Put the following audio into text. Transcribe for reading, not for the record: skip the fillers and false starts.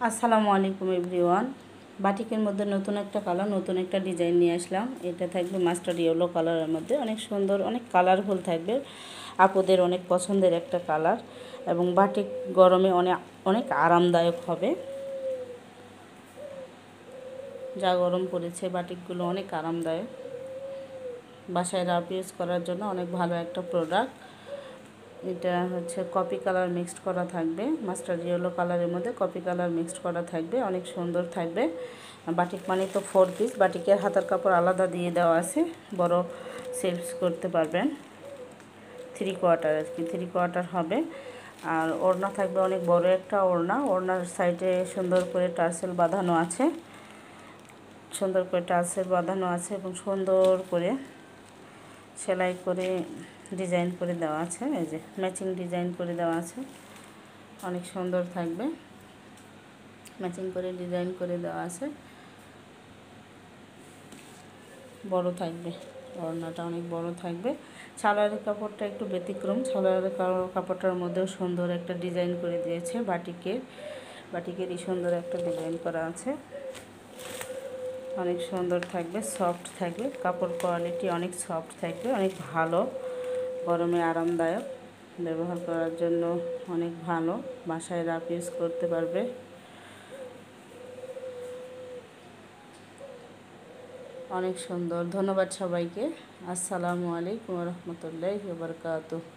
আসসালামু আলাইকুম এভরিওয়ান। বাটিকের মধ্যে নতুন একটা কালার, নতুন একটা ডিজাইন নিয়ে আসলাম। এটা থাকবে মাস্টার্ড ইয়েলো কালারের মধ্যে, অনেক সুন্দর, অনেক কালারফুল থাকবে। আপুদের অনেক পছন্দের একটা কালার এবং বাটিক গরমে অনেক অনেক আরামদায়ক হবে। যা গরম পড়েছে, বাটিকগুলো অনেক আরামদায়ক, বাসায় রাফ ইউজ করার জন্য অনেক ভালো একটা প্রোডাক্ট। এটা হচ্ছে কপি কালার মিক্সড করা থাকবে, মাস্টার্ড ইয়েলো কালারের মধ্যে কপি কালার মিক্সড করা থাকবে, অনেক সুন্দর থাকবে। বাটিক মানে তো 4 পিস, বাটিকের হাতার কাপড় আলাদা দিয়ে দেওয়া আছে, বড় সেলস করতে পারবেন। 3 কোয়ার্টার আর কি, 3 কোয়ার্টার হবে। আর ওড়না থাকবে অনেক বড় একটা ওড়না, ওড়নার সাইডে সুন্দর করে টার্সেল বাঁধানো আছে, সুন্দর করে টার্সেল বাঁধানো আছে এবং সুন্দর করে সেলাই করে ডিজাইন করে দেওয়া আছে। এই যে ম্যাচিং ডিজাইন করে দেওয়া আছে, অনেক সুন্দর থাকবে, ম্যাচিং করে ডিজাইন করে দেওয়া আছে। বড় থাকবে, ওড়নাটা অনেক বড় থাকবে। সালোয়ারের কাপড়টা একটু ব্যতিক্রম, সালোয়ারের কাপড়টার মধ্যেও সুন্দর একটা ডিজাইন করে দিয়েছে। বাটিকেরই সুন্দর একটা ডিজাইন করা আছে, অনেক সুন্দর থাকবে, সফট থাকবে, কাপড় কোয়ালিটি অনেক সফট থাকবে, অনেক ভালো, গরমে আরামদায়ক, ব্যবহার করার জন্য অনেক ভালো, বাসায় রাফ ইউজ করতে পারবে। অনেক সুন্দর। ধন্যবাদ সবাইকে। আসসালামু আলাইকুম ওয়া রাহমাতুল্লাহি ওয়া বারাকাতুহু।